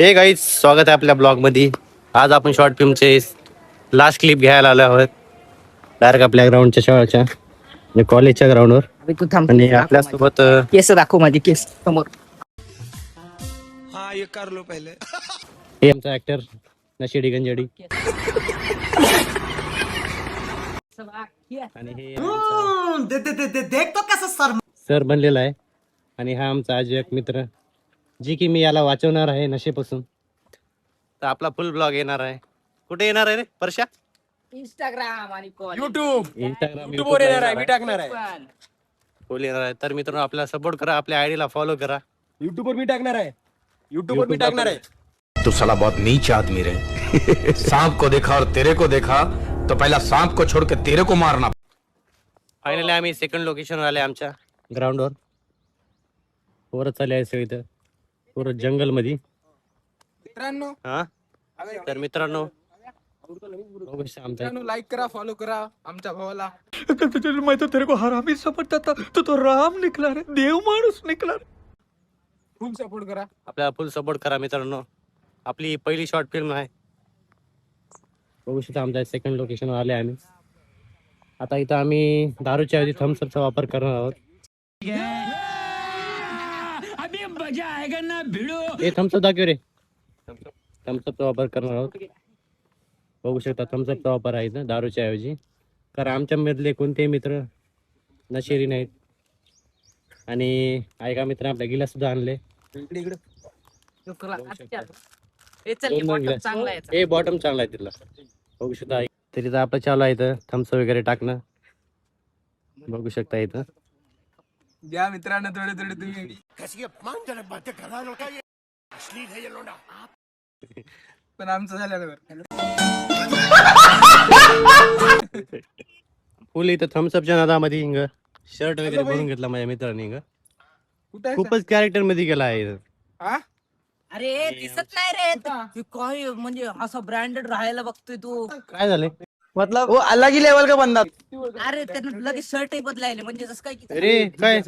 हे गाईज, स्वागत आहे आपल्या ब्लॉग मध्ये. आज आपण शॉर्ट फिल्मचे लास्ट क्लिप घ्यायला आलो आहोत डायरेक्ट आपल्या ग्राउंडच्या शाळेच्या कॉलेजच्या ग्राउंडवर. तू थांब आणि आपल्यासोबत केस दाखव माझी केस समोर. हाँ ये कर लो पहले. हे आमचा ऍक्टर नशेडी गंजडी आणि हे देख तो कैसा सर सर बनलेला आहे. आणि हा आमचा आज एक मित्र जी की मी याला वाचवणार आहे नशेपासून. तर आपला फुल ब्लॉग येणार आहे. कुठे येणार आहे रे परशा? इंस्टाग्राम आणि यूट्यूब इंस्टाग्राम यूट्यूबवर येणार आहे, मी टाकणार आहे. फुल येणार आहे. तर मित्रांनो आपल्याला सपोर्ट करा, आपल्या आयडीला फॉलो करा. यूट्यूबवर मी टाकणार आहे. यूट्यूबवर मी टाकणार आहे. तू साला बहुत नीच आदमी रे. सांप को देखा और तेरे को देखा तो पहला सांप को छोड़ के तेरे को मारना. फायनली आम्ही सेकंड लोकेशनवर आले आमच्या ग्राउंडवर. पोरं चालले आहे सगळी इथं पूर्ण जंगल मध्ये. मित्रांनो हा तर मित्रांनो बघू शकता आमचा लाईक करा, फॉलो करा आमच्या भावाला. मैं तो तेरे को हरामी समझता था तो राम निकला रे, देव माणूस निकला रे. खूप सपोर्ट करा. आपल्याला फुल सपोर्ट करा मित्रांनो. आपली पहिली शॉर्ट फिल्म आहे. बघू शकता आमच्या सेकंड लोकेशनवर आले आम्ही. आता इथं आम्ही दारूच्या ऐवजी थम्सअपचा वापर करणार आहोत. हे थम्सअप दाखव रे. थम्सअपचा वापर करणार आहोत. बघू शकता थम्सअपचा वापर आहे इथं दारूच्या ऐवजी. कारण आमच्या मधले कोणतेही मित्र नशेरी नाहीत. आणि एका मित्र आपल्या गिला सुद्धा आणले. हे बॉटम चांगला आहे तिथला. बघू शकता तरी तर आपलं चालू आहे इथं थम्सअप वगैरे टाकणं. बघू शकता इथं. घ्या मित्रांनो थोडे थोडे तुम्ही. पण आमचं झाल्यावर फुल इथं थम्सअपच्या नादामध्ये हिंग शर्ट वगैरे भरून घेतला माझ्या मित्राने. हिंग कुठे खूपच कॅरेक्टर मध्ये गेला आहे इथं. अरे दिसत नाही रे तू काय म्हणजे असं ब्रँडेड राहायला बघतोय तू. काय झाले मतलब वो अलग ही लेवल का बंदा. अरे त्यानं लगेच शर्ट बदलायले म्हणजे जसं काय की अरे काय